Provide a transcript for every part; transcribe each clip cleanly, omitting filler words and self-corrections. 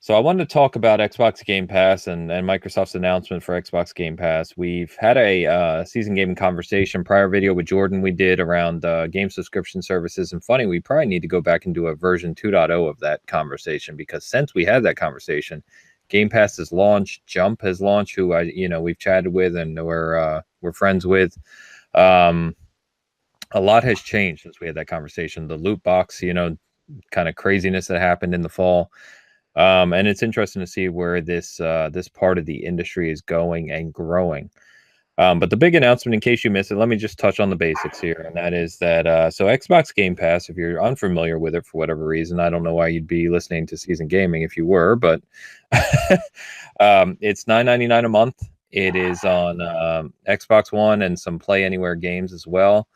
So I wanted to talk about Xbox Game Pass and Microsoft's announcement for Xbox Game Pass. We've had a season gaming conversation prior video with Jordan we did around game subscription services. And funny, we probably need to go back and do a version 2.0 of that conversation, because since we had that conversation, Game Pass has launched, Jump has launched, who we've chatted with and we're friends with. A lot has changed since we had that conversation. The loot box, kind of craziness that happened in the fall. And it's interesting to see where this part of the industry is going and growing. But the big announcement, in case you missed it, let me just touch on the basics here, and that is that so Xbox Game Pass, if you're unfamiliar with it for whatever reason, I don't know why you'd be listening to Season Gaming if you were, but it's $9.99 a month. It is on Xbox One and some Play Anywhere games as well.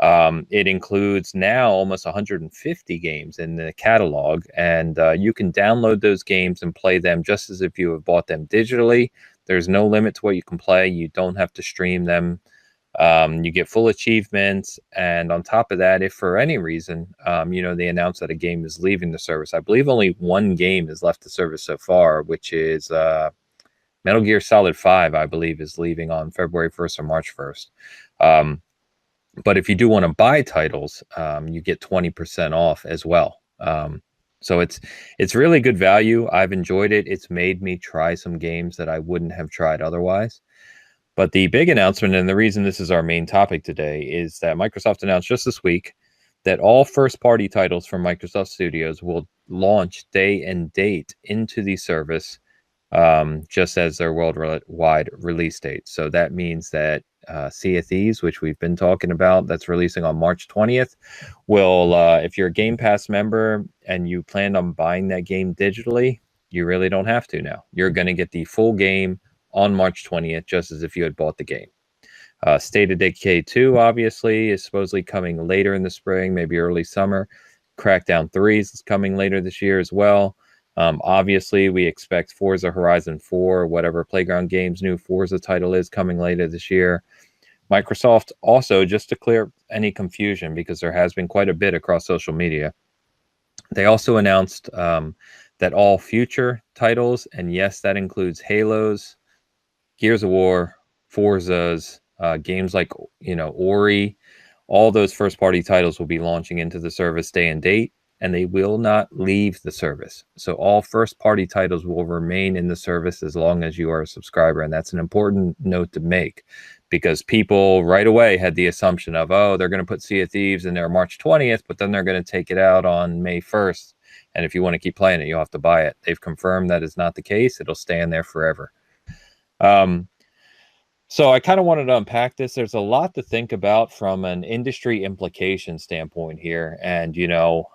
It includes now almost 150 games in the catalog, and you can download those games and play them just as if you have bought them digitally. There's no limit to what you can play. You don't have to stream them. You get full achievements, and on top of that, if for any reason, they announce that a game is leaving the service. I believe only one game has left the service so far, which is Metal Gear Solid 5, I believe, is leaving on February 1st or March 1st. But if you do want to buy titles, you get 20% off as well. So it's really good value. I've enjoyed it. It's made me try some games that I wouldn't have tried otherwise. But the big announcement, and the reason this is our main topic today, is that Microsoft announced just this week that all first-party titles from Microsoft Studios will launch day and date into the service, just as their worldwide release date. So that means that Sea of Thieves, which we've been talking about, that's releasing on March 20th, will, if you're a Game Pass member and you planned on buying that game digitally, you really don't have to now. You're going to get the full game on March 20th, just as if you had bought the game. State of Decay 2, obviously, is supposedly coming later in the spring, maybe early summer. Crackdown 3 is coming later this year as well. Obviously, we expect Forza Horizon 4, whatever Playground Games' new Forza title is, coming later this year. Microsoft also, just to clear any confusion, because there has been quite a bit across social media, they also announced that all future titles, and yes, that includes Halos, Gears of War, Forzas, games like, Ori, all those first-party titles will be launching into the service day and date, and they will not leave the service. So all first-party titles will remain in the service as long as you are a subscriber, and that's an important note to make, because people right away had the assumption of, they're going to put Sea of Thieves in there March 20th, but then they're going to take it out on May 1st, and if you want to keep playing it, you'll have to buy it. They've confirmed that is not the case. It'll stay in there forever. So I kind of wanted to unpack this. There's a lot to think about from an industry implication standpoint here. And,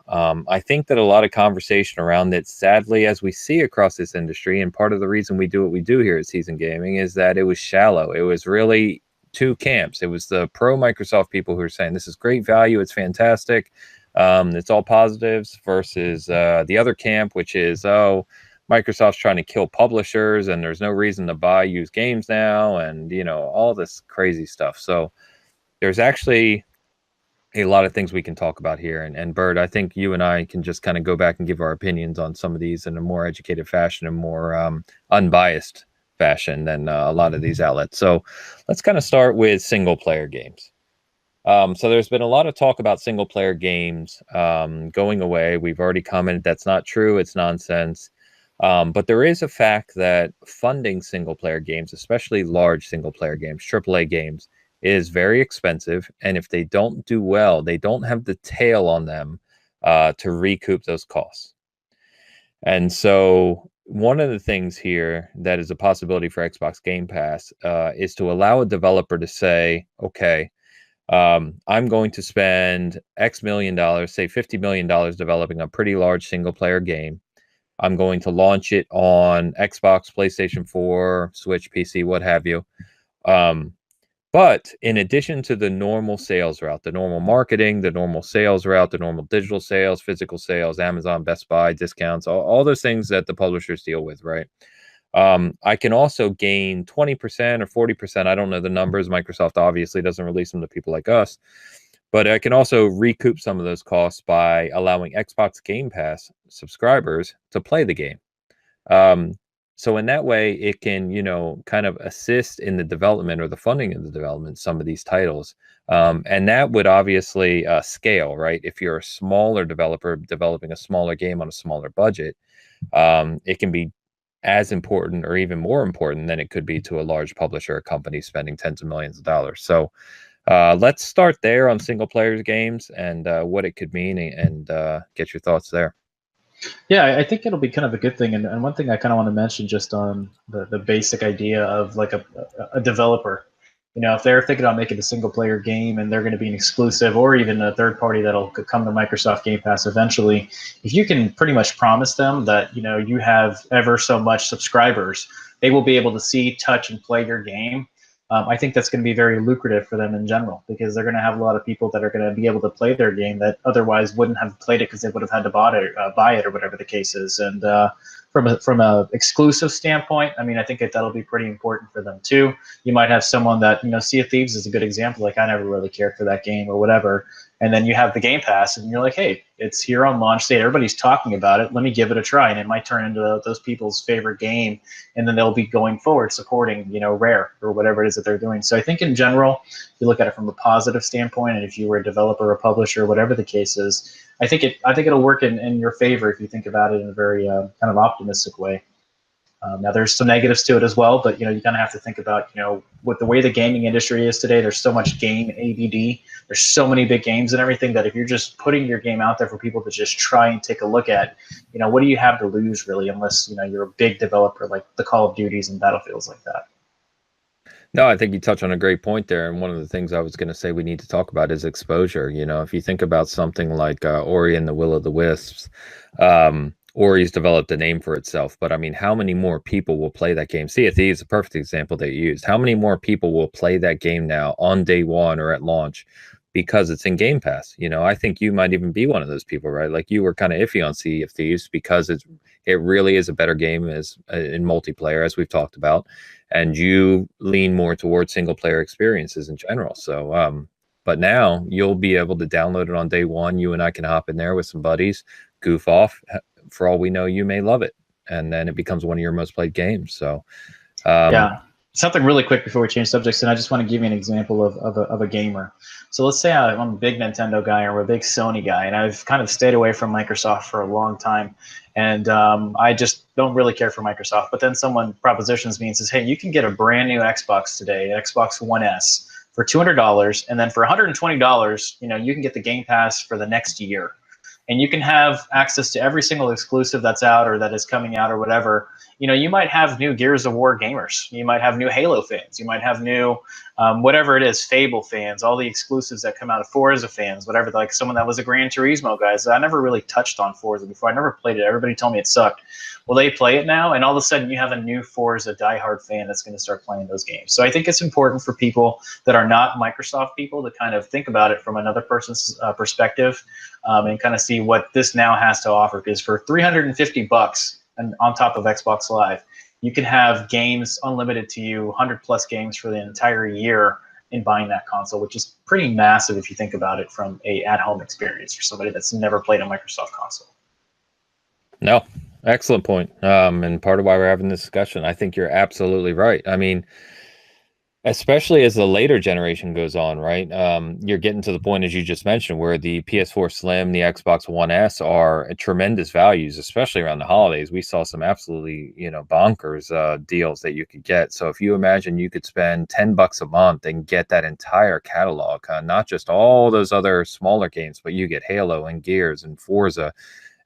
I think that a lot of conversation around it, sadly, as we see across this industry, and part of the reason we do what we do here at Season Gaming, is that it was shallow. It was really two camps. It was the pro Microsoft people who are saying, this is great value, it's fantastic, it's all positives, versus the other camp, which is, Microsoft's trying to kill publishers and there's no reason to buy used games now, and all this crazy stuff. So there's actually a lot of things we can talk about here, and Bird, I think you and I can just kind of go back and give our opinions on some of these in a more educated fashion and more unbiased fashion than a lot of these outlets. So let's kind of start with single player games. So there's been a lot of talk about single player games going away. We've already commented that's not true, it's nonsense. But there is a fact that funding single-player games, especially large single-player games, AAA games, is very expensive. And if they don't do well, they don't have the tail on them to recoup those costs. And so one of the things here that is a possibility for Xbox Game Pass is to allow a developer to say, okay, I'm going to spend X million dollars, say $50 million, developing a pretty large single-player game. I'm going to launch it on Xbox, PlayStation 4, Switch, PC, what have you. But in addition to the normal sales route, the normal marketing, the normal sales route, the normal digital sales, physical sales, Amazon, Best Buy, discounts, all those things that the publishers deal with, right? I can also gain 20% or 40%. I don't know the numbers. Microsoft obviously doesn't release them to people like us. But I can also recoup some of those costs by allowing Xbox Game Pass subscribers to play the game. Um, so in that way, it can, kind of assist in the development or the funding of the development, some of these titles. And that would obviously scale, right? If you're a smaller developer developing a smaller game on a smaller budget, it can be as important or even more important than it could be to a large publisher or company spending tens of millions of dollars. So let's start there on single player games and what it could mean, and get your thoughts there. Yeah, I think it'll be kind of a good thing. And one thing I kind of want to mention just on the basic idea of like a developer, if they're thinking about making a single player game and they're going to be an exclusive or even a third party that'll come to Microsoft Game Pass eventually, if you can pretty much promise them that, you have ever so much subscribers, they will be able to see, touch, and play your game. I think that's going to be very lucrative for them in general because they're going to have a lot of people that are going to be able to play their game that otherwise wouldn't have played it because they would have had to buy it or whatever the case is. And from a exclusive standpoint, I mean, I think that'll be pretty important for them too. You might have someone that, Sea of Thieves is a good example. Like, I never really cared for that game or whatever. And then you have the Game Pass, and you're like, hey, it's here on launch date. Everybody's talking about it. Let me give it a try. And it might turn into those people's favorite game. And then they'll be going forward supporting, Rare or whatever it is that they're doing. So I think in general, if you look at it from a positive standpoint, and if you were a developer or publisher, whatever the case is, I think it'll work in your favor if you think about it in a very kind of optimistic way. Now, there's some negatives to it as well, but you kind of have to think about with the way the gaming industry is today. There's so much game ABD. There's so many big games and everything that if you're just putting your game out there for people to just try and take a look at, what do you have to lose really, unless you're a big developer like the Call of Duties and Battlefields like that. No, I think you touch on a great point there. And one of the things I was going to say we need to talk about is exposure. If you think about something like Ori and the Will of the Wisps, Ori's developed a name for itself. But I mean, how many more people will play that game? Sea of Thieves is a perfect example that you used. How many more people will play that game now on day one or at launch because it's in Game Pass? I think you might even be one of those people, right? Like, you were kind of iffy on Sea of Thieves because it really is a better game in multiplayer, as we've talked about, and you lean more towards single player experiences in general. So, but now you'll be able to download it on day one. You and I can hop in there with some buddies, goof off. For all we know, you may love it, and then it becomes one of your most played games. So, yeah. Something really quick before we change subjects, and I just want to give you an example of a gamer. So let's say I'm a big Nintendo guy or a big Sony guy, and I've kind of stayed away from Microsoft for a long time, and I just don't really care for Microsoft. But then someone propositions me and says, hey, you can get a brand new Xbox today, Xbox One S, for $200, and then for $120, you can get the Game Pass for the next year. And you can have access to every single exclusive that's out or that is coming out or whatever. You might have new Gears of War gamers. You might have new Halo fans. You might have new whatever it is, Fable fans, all the exclusives that come out of Forza fans, whatever, like someone that was a Gran Turismo guy. So I never really touched on Forza before. I never played it. Everybody told me it sucked. Well, they play it now, and all of a sudden you have a new Forza diehard fan that's going to start playing those games. So I think it's important for people that are not Microsoft people to kind of think about it from another person's perspective, and kind of see what this now has to offer. Because for $350 and on top of Xbox Live, you can have games unlimited to you, 100 plus games for the entire year in buying that console, which is pretty massive if you think about it from a at-home experience for somebody that's never played a Microsoft console. No, excellent point. And part of why we're having this discussion, I think you're absolutely right. I mean, especially as the later generation goes on, right? You're getting to the point, as you just mentioned, where the PS4 Slim, the Xbox One S are tremendous values, especially around the holidays. We saw some absolutely, bonkers deals that you could get. So if you imagine you could spend $10 a month and get that entire catalog, not just all those other smaller games, but you get Halo and Gears and Forza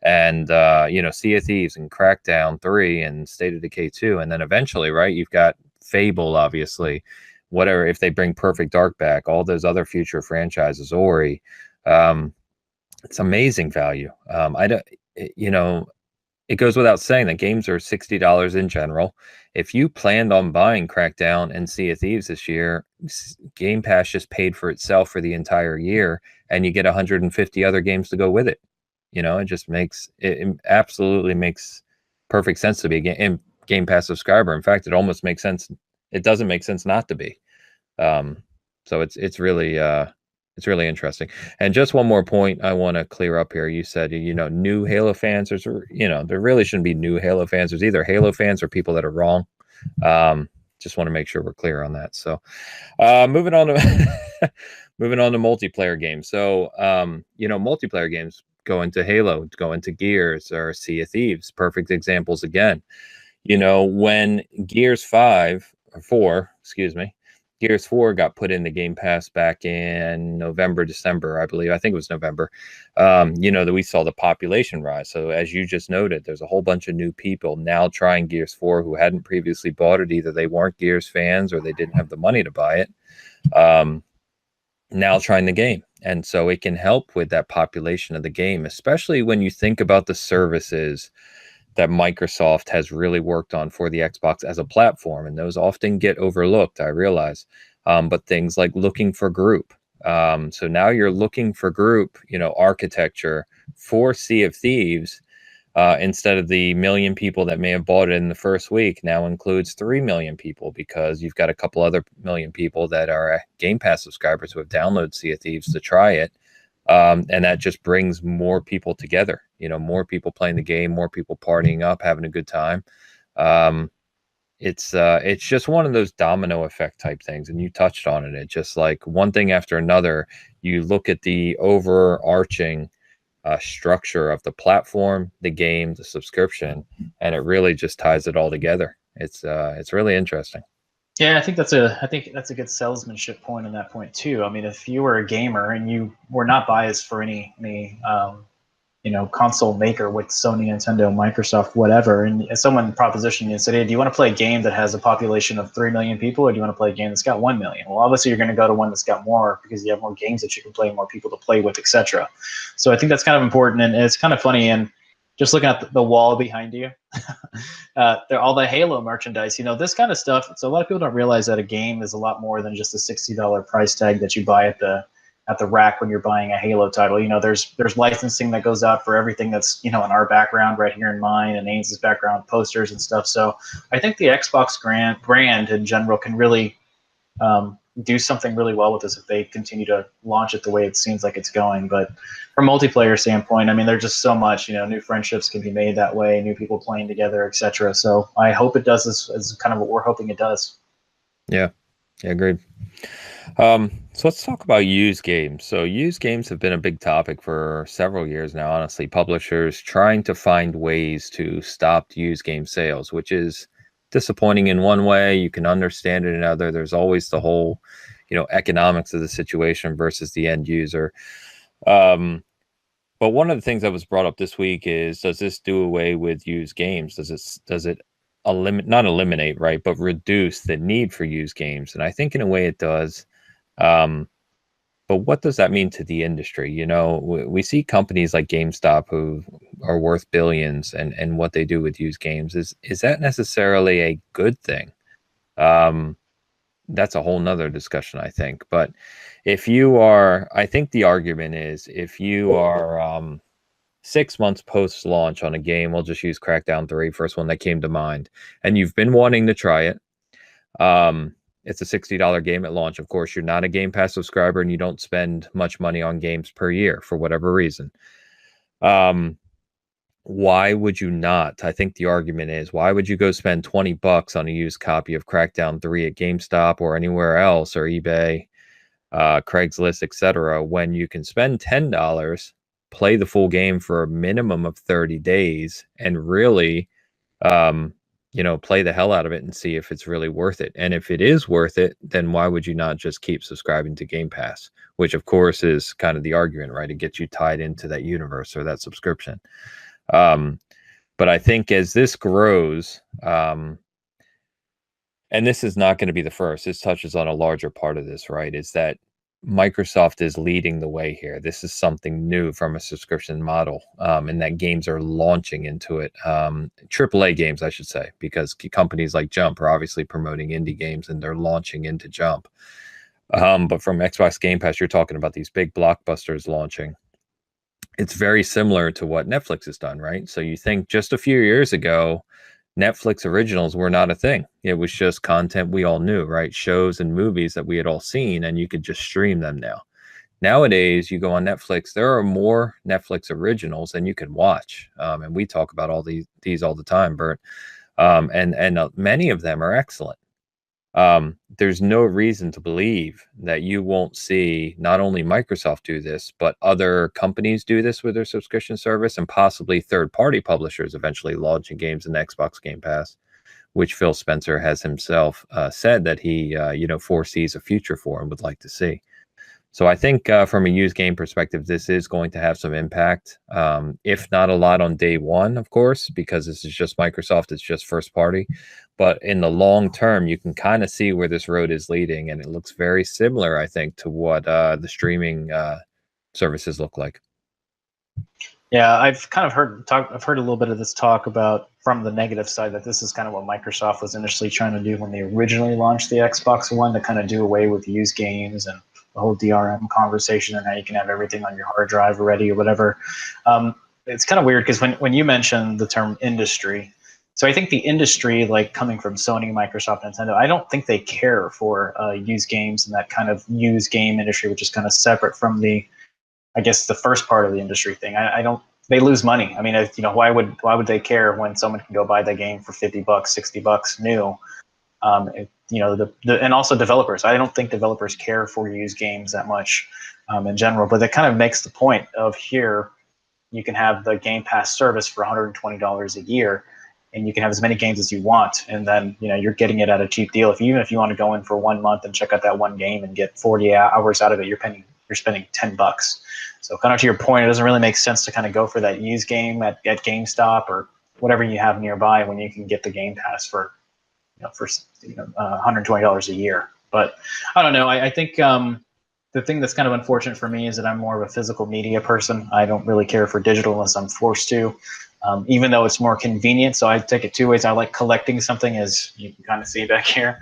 and Sea of Thieves and Crackdown 3 and State of Decay 2, and then eventually, right, you've got Fable, obviously, whatever, if they bring Perfect Dark back, all those other future franchises, Ori, it's amazing value. I don't, it goes without saying that games are $60 in general. If you planned on buying Crackdown and Sea of Thieves this year, Game Pass just paid for itself for the entire year, and you get 150 other games to go with it. It just it absolutely makes perfect sense to be a Game Pass subscriber. In fact, it almost makes sense. It doesn't make sense not to be. So it's really It's really interesting. And just one more point I want to clear up here. You said, new Halo fans. There really shouldn't be new Halo fans. There's either Halo fans or people that are wrong. Just want to make sure we're clear on that. So, moving on to moving on to multiplayer games. So, multiplayer games go into Halo, go into Gears or Sea of Thieves. Perfect examples again. When Gears 5 or 4, excuse me, Gears 4 got put in the Game Pass back in November, December, I believe. I think it was November. That we saw the population rise. So as you just noted, there's a whole bunch of new people now trying Gears 4 who hadn't previously bought it. Either they weren't Gears fans or they didn't have the money to buy it. Now trying the game. And so it can help with that population of the game, especially when you think about the services that Microsoft has really worked on for the Xbox as a platform. And those often get overlooked, I realize. But things like looking for group. So now you're looking for group, architecture for Sea of Thieves, instead of the 1 million people that may have bought it in the first week, now includes 3 million people, because you've got a couple other million people that are Game Pass subscribers who have downloaded Sea of Thieves to try it. And that just brings more people together, more people playing the game, more people partying up, having a good time. It's just one of those domino effect type things. And you touched on it. It's just like one thing after another. You look at the overarching structure of the platform, the game, the subscription, and it really just ties it all together. It's really interesting. Yeah, I think that's a good salesmanship point on that point too. I mean, if you were a gamer and you were not biased for any console maker with Sony, Nintendo, Microsoft, whatever, and someone propositioned you and said, hey, do you want to play a game that has a population of 3 million people, or do you want to play a game that's got 1 million? Well, obviously you're going to go to one that's got more, because you have more games that you can play, more people to play with, etc. So I think that's kind of important, and it's kind of funny. And just looking at the wall behind you, all the Halo merchandise, this kind of stuff. So a lot of people don't realize that a game is a lot more than just a $60 price tag that you buy at the rack when you're buying a Halo title. There's licensing that goes out for everything that's, in our background right here in mine and Ains's background, posters and stuff. So I think the Xbox brand in general can really do something really well with this if they continue to launch it the way it seems like it's going. But from a multiplayer standpoint, I mean, there's just so much, new friendships can be made that way, new people playing together, etc. So I hope it does this, as kind of what we're hoping it does. Yeah, agreed. So let's talk about used games. So used games have been a big topic for several years now, honestly. Publishers trying to find ways to stop used game sales, which is disappointing in one way. You can understand it in another. There's always the whole, economics of the situation versus the end user. But one of the things that was brought up this week is, does this do away with used games? Does it not eliminate, right, but reduce the need for used games? And I think in a way it does. But what does that mean to the industry? We see companies like GameStop who are worth billions, and what they do with used games. Is that necessarily a good thing? That's a whole nother discussion, I think. But I think the argument is, if you are 6 months post launch on a game, we'll just use Crackdown 3, first one that came to mind, and you've been wanting to try it. It's a $60 game at launch. Of course, you're not a Game Pass subscriber and you don't spend much money on games per year for whatever reason. Why would you not? I think the argument is, why would you go spend $20 on a used copy of Crackdown 3 at GameStop or anywhere else, or eBay, Craigslist, etc., when you can spend $10, play the full game for a minimum of 30 days, and really play the hell out of it and see if it's really worth it. And if it is worth it, then why would you not just keep subscribing to Game Pass, which of course is kind of the argument, right? It gets you tied into that universe or that subscription. But I think as this grows, and this is not going to be the first, this touches on a larger part of this, right? Is that Microsoft is leading the way here. This is something new from a subscription model, and that games are launching into it. AAA games, I should say, because companies like Jump are obviously promoting indie games and they're launching into Jump. But from Xbox Game Pass, you're talking about these big blockbusters launching. It's very similar to what Netflix has done, right? So you think just a few years ago, Netflix originals were not a thing. It was just content we all knew, right? Shows and movies that we had all seen, and you could just stream them now. Nowadays, you go on Netflix, there are more Netflix originals than you can watch. And we talk about all these all the time, Bert. And many of them are excellent. There's no reason to believe that you won't see not only Microsoft do this, but other companies do this with their subscription service, and possibly third-party publishers eventually launching games in the Xbox Game Pass, which Phil Spencer has himself said that he foresees a future for and would like to see. So I think from a used game perspective, this is going to have some impact, if not a lot on day one, of course, because this is just Microsoft, it's just first party. But in the long term, you can kind of see where this road is leading, and it looks very similar, I think, to what the streaming services look like. Yeah, I've kind of I've heard a little bit of this talk about from the negative side that this is kind of what Microsoft was initially trying to do when they originally launched the Xbox One, to kind of do away with used games and the whole DRM conversation, and how you can have everything on your hard drive already or whatever. It's kind of weird because when you mentioned the term industry, so I think the industry, like coming from Sony, Microsoft, Nintendo, I don't think they care for used games and that kind of used game industry, which is kind of separate from the, I guess, the first part of the industry thing. I don't. They lose money. I mean, why would they care when someone can go buy the game for $50, $60 new? And also developers. I don't think developers care for used games that much in general. But that kind of makes the point of here, you can have the Game Pass service for $120 a year, and you can have as many games as you want, and then you're getting it at a cheap deal. Even if you want to go in for 1 month and check out that one game and get 40 hours out of it, you're spending $10. So kind of to your point, it doesn't really make sense to kind of go for that used game at GameStop or whatever you have nearby when you can get the Game Pass for $120 a year. But I don't know. I think the thing that's kind of unfortunate for me is that I'm more of a physical media person. I don't really care for digital unless I'm forced to, even though it's more convenient. So I take it two ways. I like collecting something, as you can kind of see back here.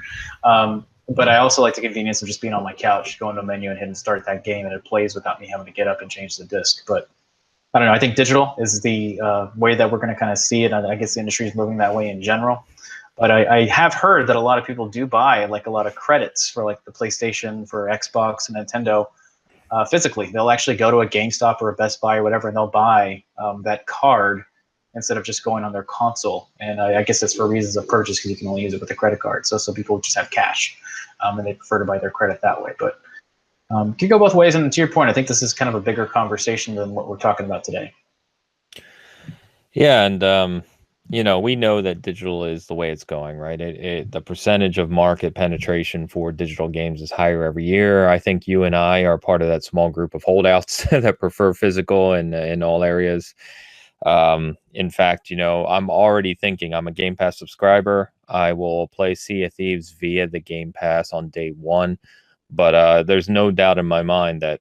But I also like the convenience of just being on my couch, going to a menu and hitting start that game, and it plays without me having to get up and change the disc. But I don't know. I think digital is the way that we're going to kind of see it. I guess the industry is moving that way in general. But I have heard that a lot of people do buy like a lot of credits for like the PlayStation, for Xbox, and Nintendo physically. They'll actually go to a GameStop or a Best Buy or whatever, and they'll buy that card instead of just going on their console. And I guess that's for reasons of purchase, because you can only use it with a credit card. So some people just have cash, and they prefer to buy their credit that way. But it can go both ways. And to your point, I think this is kind of a bigger conversation than what we're talking about today. Yeah, and we know that digital is the way it's going, right? The percentage of market penetration for digital games is higher every year. I think you and I are part of that small group of holdouts that prefer physical in all areas. In fact, I'm already thinking I'm a Game Pass subscriber. I will play Sea of Thieves via the Game Pass on day one, but there's no doubt in my mind that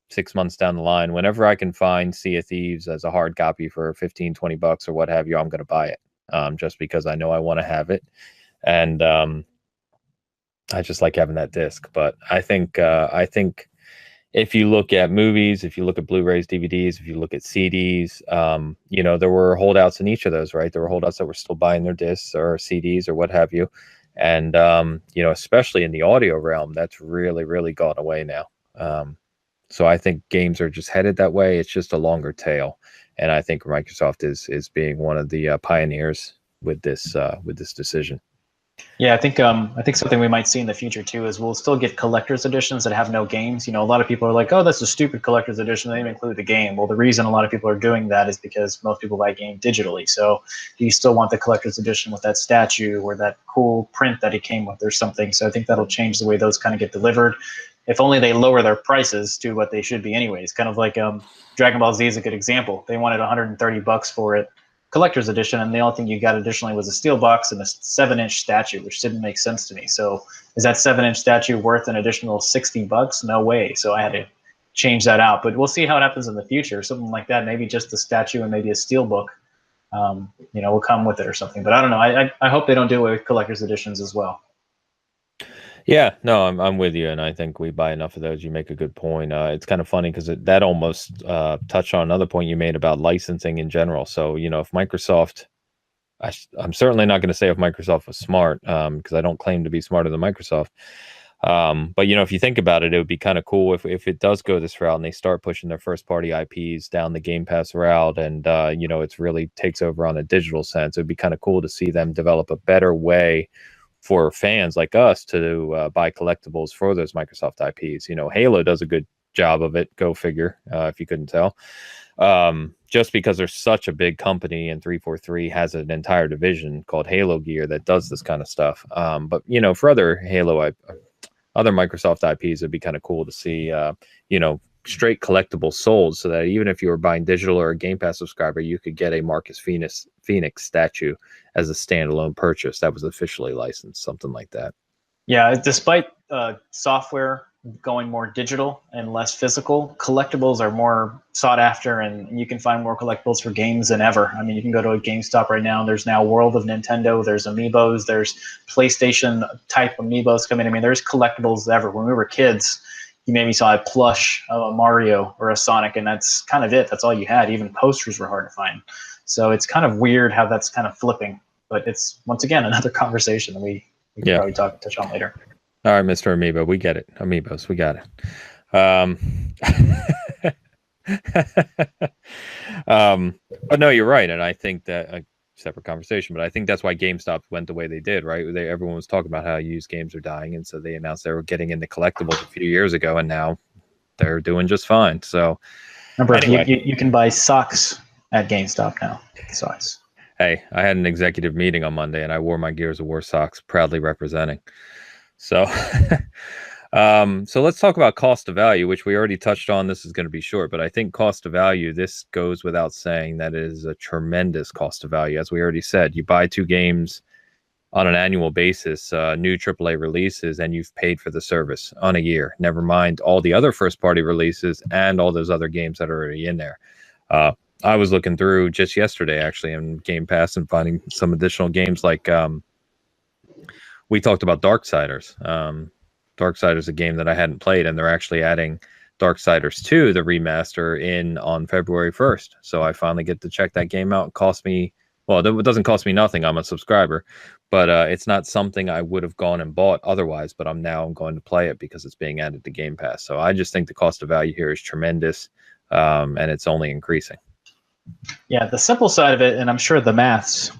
6 months down the line, whenever I can find Sea of Thieves as a hard copy for 15, $20 or what have you, I'm going to buy it, just because I know I want to have it. And I just like having that disc. But I think if you look at movies, if you look at Blu-rays, DVDs, if you look at CDs, there were holdouts in each of those, right? There were holdouts that were still buying their discs or CDs or what have you. And, especially in the audio realm, that's really, really gone away now. So I think games are just headed that way. It's just a longer tail. And I think Microsoft is being one of the pioneers with this decision. Yeah, I think something we might see in the future too is we'll still get collector's editions that have no games. A lot of people are like, "Oh, that's a stupid collector's edition. They didn't include the game." Well, the reason a lot of people are doing that is because most people buy game digitally. So, do you still want the collector's edition with that statue or that cool print that it came with or something? So I think that'll change the way those kind of get delivered. If only they lower their prices to what they should be anyways. Kind of like Dragon Ball Z is a good example. They wanted $130 for it, collector's edition, and the only thing you got additionally was a steel box and a 7-inch statue, which didn't make sense to me. So is that 7-inch statue worth an additional $60? No way. So I had to change that out. But we'll see how it happens in the future. Something like that, maybe just a statue and maybe a steel book, will come with it or something. But I don't know. I hope they don't do it with collector's editions as well. Yeah, no, I'm with you, and I think we buy enough of those. You make a good point. It's kind of funny because that almost touched on another point you made about licensing in general. So, if Microsoft, I'm certainly not going to say if Microsoft was smart, because I don't claim to be smarter than Microsoft. But if you think about it, it would be kind of cool if it does go this route and they start pushing their first party IPs down the Game Pass route, and it's really takes over on a digital sense. It would be kind of cool to see them develop a better way for fans like us to buy collectibles for those Microsoft IPs. Halo does a good job of it. Go figure, if you couldn't tell. Just because they're such a big company, and 343 has an entire division called Halo Gear that does this kind of stuff. But for other Microsoft IPs, it'd be kind of cool to see, straight collectibles sold, so that even if you were buying digital or a Game Pass subscriber, you could get a Marcus Phoenix statue as a standalone purchase that was officially licensed, something like that. Yeah, despite software going more digital and less physical, collectibles are more sought after, and you can find more collectibles for games than ever. I mean, you can go to a GameStop right now, and there's now World of Nintendo, there's Amiibos, there's PlayStation type Amiibos coming. I mean, there's collectibles ever. When we were kids, you maybe saw a plush of a Mario or a Sonic, and that's kind of it. That's all you had. Even posters were hard to find. So it's kind of weird how that's kind of flipping. But it's, once again, another conversation that we can probably touch on later. All right, Mr. Amiibo, we get it. Amiibos, we got it. But no, you're right, and I think that a separate conversation. But I think that's why GameStop went the way they did, right? Everyone was talking about how used games are dying, and so they announced they were getting into collectibles a few years ago, and now they're doing just fine. So, remember, anyway, you can buy socks at GameStop now. Socks. Hey, I had an executive meeting on Monday, and I wore my Gears of War socks, proudly representing. So, so let's talk about cost of value, which we already touched on. This is going to be short, but I think cost of value, this goes without saying that it is a tremendous cost of value. As we already said, you buy 2 games on an annual basis, new AAA releases, and you've paid for the service on a year. Never mind all the other first-party releases and all those other games that are already in there. I was looking through just yesterday, actually, in Game Pass and finding some additional games like we talked about Darksiders. Darksiders is a game that I hadn't played, and they're actually adding Darksiders 2, the remaster, in on February 1st. So I finally get to check that game out. It cost me, well, it doesn't cost me nothing. I'm a subscriber, but it's not something I would have gone and bought otherwise, but I'm going to play it because it's being added to Game Pass. So I just think the cost of value here is tremendous, and it's only increasing. Yeah, the simple side of it, and I'm sure the maths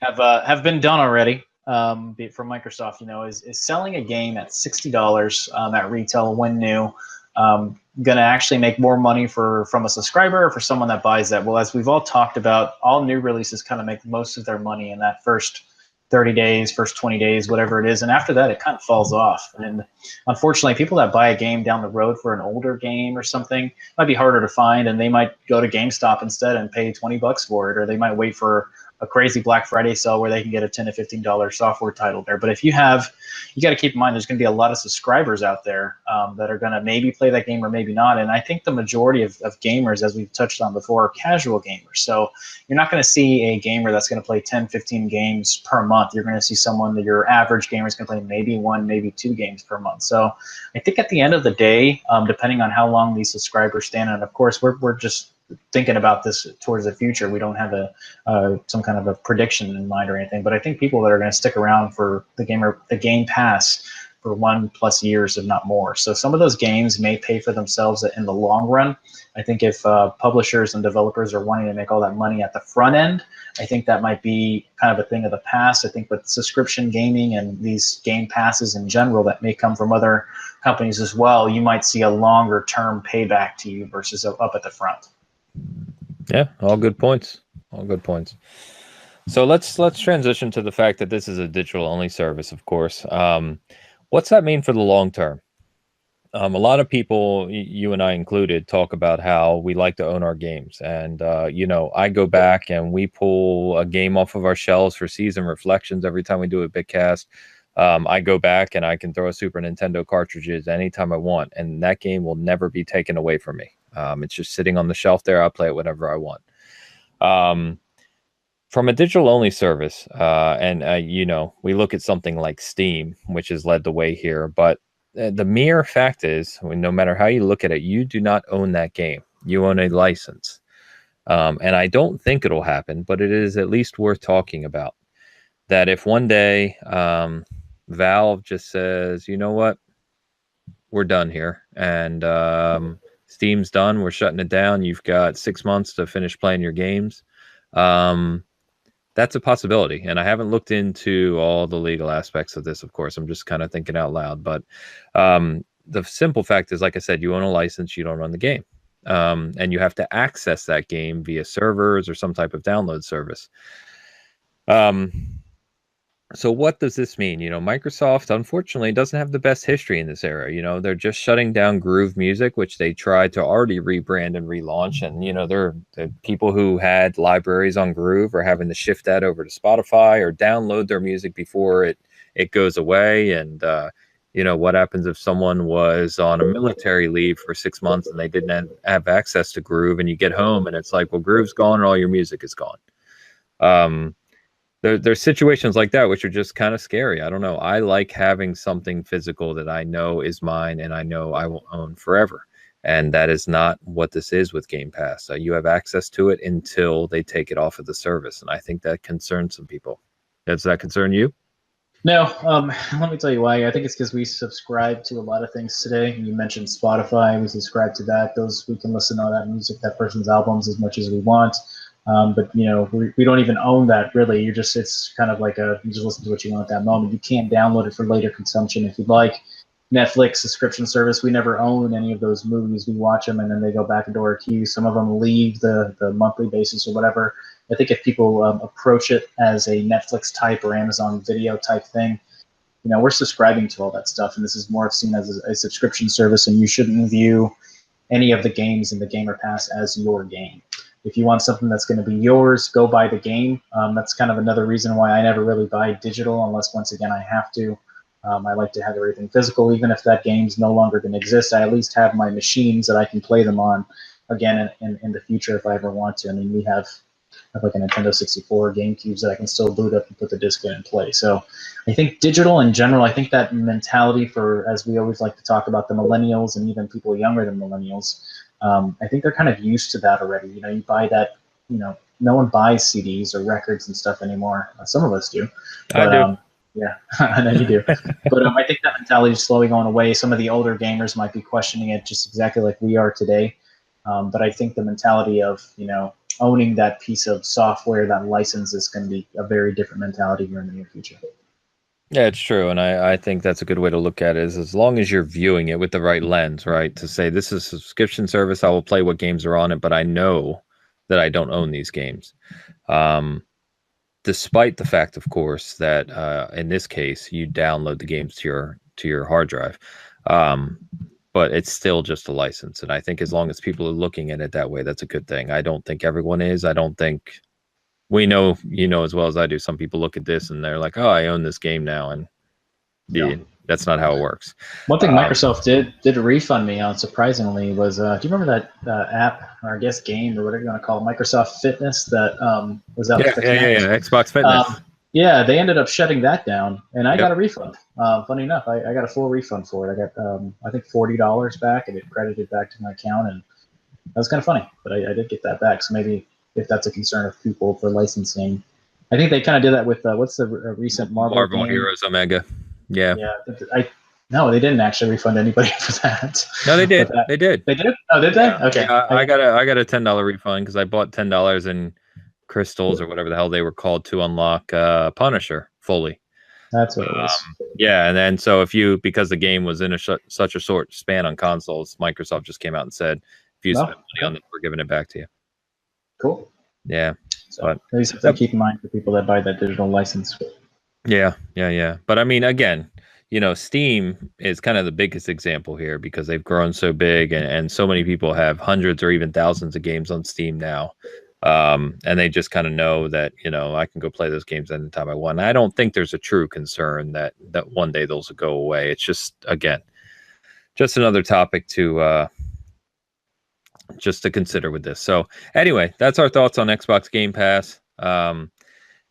have been done already. From Microsoft, is selling a game at $60 at retail when new, going to actually make more money from a subscriber or for someone that buys that? Well, as we've all talked about, all new releases kind of make most of their money in that first 30 days, first 20 days, whatever it is. And after that, it kind of falls off. And unfortunately, people that buy a game down the road for an older game or something might be harder to find, and they might go to GameStop instead and pay $20 for it, or they might wait for a crazy Black Friday sale where they can get a $10 to $15 software title there. But if you got to keep in mind, there's going to be a lot of subscribers out there that are going to maybe play that game or maybe not. And I think the majority of gamers, as we've touched on before, are casual gamers. So you're not going to see a gamer that's going to play 10, 15 games per month. You're going to see someone that your average gamer is going to play maybe 1, maybe 2 games per month. So I think at the end of the day, depending on how long these subscribers stand, and of course, we're just thinking about this towards the future. We don't have some kind of a prediction in mind or anything, but I think people that are going to stick around for the Game Pass for 1+ years, if not more. So some of those games may pay for themselves in the long run. I think if publishers and developers are wanting to make all that money at the front end, I think that might be kind of a thing of the past. I think with subscription gaming and these Game Passes in general that may come from other companies as well, you might see a longer term payback to you versus up at the front. Yeah, all good points. All good points. So let's transition to the fact that this is a digital only service, of course. What's that mean for the long term? A lot of people, you and I included, talk about how we like to own our games. And, I go back and we pull a game off of our shelves for season reflections every time we do a Bitcast. I go back and I can throw a Super Nintendo cartridges anytime I want, and that game will never be taken away from me. It's just sitting on the shelf there. I'll play it whenever I want. From a digital-only service, we look at something like Steam, which has led the way here, but the mere fact is, no matter how you look at it, you do not own that game. You own a license. And I don't think it'll happen, but it is at least worth talking about. That if one day, Valve just says, you know what, we're done here, and Steam's done. We're shutting it down. You've got 6 months to finish playing your games. That's a possibility, and I haven't looked into all the legal aspects of this. Of course, I'm just kind of thinking out loud. But the simple fact is, like I said, you own a license, you don't run the game, and you have to access that game via servers or some type of download service. So what does this mean? Microsoft, unfortunately, doesn't have the best history in this era. They're just shutting down Groove Music, which they tried to already rebrand and relaunch. And, they're the people who had libraries on Groove are having to shift that over to Spotify or download their music before it goes away. And, what happens if someone was on a military leave for 6 months and they didn't have access to Groove, and you get home and it's like, well, Groove's gone and all your music is gone. There's situations like that which are just kind of scary. I don't know. I like having something physical that I know is mine and I know I will own forever. And that is not what this is with Game Pass. You have access to it until they take it off of the service. And I think that concerns some people. Does that concern you? No, let me tell you why. I think it's because we subscribe to a lot of things today. You mentioned Spotify. We subscribe to that. We can listen to all that music, that person's albums, as much as we want. But we don't even own that really. It's kind of like you just listen to what you want at that moment. You can't download it for later consumption if you'd like. Netflix subscription service, we never own any of those movies. We watch them and then they go back into our queue. Some of them leave the monthly basis or whatever. I think if people approach it as a Netflix type or Amazon Video type thing, we're subscribing to all that stuff, and this is more seen as a subscription service, and you shouldn't view any of the games in the Gamer Pass as your game. If you want something that's going to be yours, go buy the game. That's kind of another reason why I never really buy digital unless, once again, I have to. I like to have everything physical. Even if that game's no longer going to exist, I at least have my machines that I can play them on again in the future if I ever want to. I mean, we have like a Nintendo 64, GameCubes that I can still boot up and put the disc in and play. So I think digital in general, I think that mentality for, as we always like to talk about, the millennials and even people younger than millennials, I think they're kind of used to that already. You buy that, no one buys CDs or records and stuff anymore. Some of us do. But, I do. Yeah, I know you do. But I think that mentality is slowly going away. Some of the older gamers might be questioning it just exactly like we are today. But I think the mentality of, owning that piece of software, that license, is going to be a very different mentality here in the near future. Yeah, it's true. And I think that's a good way to look at it, is as long as you're viewing it with the right lens, right? To say this is a subscription service, I will play what games are on it, but I know that I don't own these games. Despite the fact, of course, that in this case, you download the games to your hard drive. But it's still just a license. And I think as long as people are looking at it that way, that's a good thing. I don't think everyone is. I don't think we know, as well as I do, some people look at this and they're like, oh, I own this game now. And that's not how it works. One thing Microsoft did refund me on, surprisingly, was, do you remember that app, or I guess game, or whatever you want to call it, Microsoft Fitness, that was out? Yeah, Xbox Fitness. Yeah, they ended up shutting that down, and I got a refund. Funny enough, I got a full refund for it. I got, I think, $40 back, and it credited back to my account, and that was kind of funny. But I did get that back, so maybe if that's a concern of people for licensing, I think they kind of did that with what's the recent Marvel game? Heroes Omega. Yeah. Yeah, no, they didn't actually refund anybody for that. No, they did. They did. They did? Oh, did they? Yeah. Okay. Yeah, I got a $10 refund because I bought $10 in crystals or whatever the hell they were called to unlock Punisher fully. That's what it was. Yeah, and then so because the game was in such a short span on consoles, Microsoft just came out and said, if you spend money on it, we're giving it back to you. Cool. Yeah. So maybe something to keep in mind for people that buy that digital license. Yeah. But I mean, again, Steam is kind of the biggest example here because they've grown so big and so many people have hundreds or even thousands of games on Steam now. And they just kind of know that, I can go play those games anytime I want. And I don't think there's a true concern that one day those will go away. It's just, again, just another topic to consider with this. So anyway, that's our thoughts on Xbox Game Pass.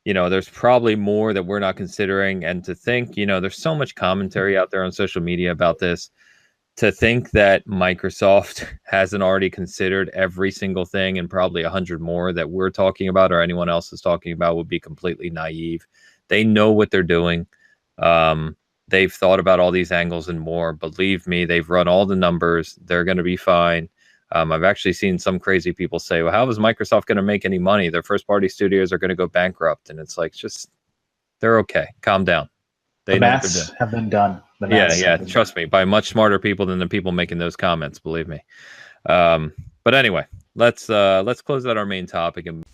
There's probably more that we're not considering. And to think, there's so much commentary out there on social media about this. To think that Microsoft hasn't already considered every single thing and probably 100 more that we're talking about or anyone else is talking about would be completely naive. They know what they're doing. they've thought about all these angles and more. Believe me, they've run all the numbers. They're going to be fine. I've actually seen some crazy people say, well, how is Microsoft going to make any money? Their first party studios are going to go bankrupt. And it's like, just, they're okay. Calm down. They The know what they're maths doing. have been done. The Yeah, maths yeah. have been Trust me, by much smarter people than the people making those comments, believe me. But anyway, let's close out our main topic and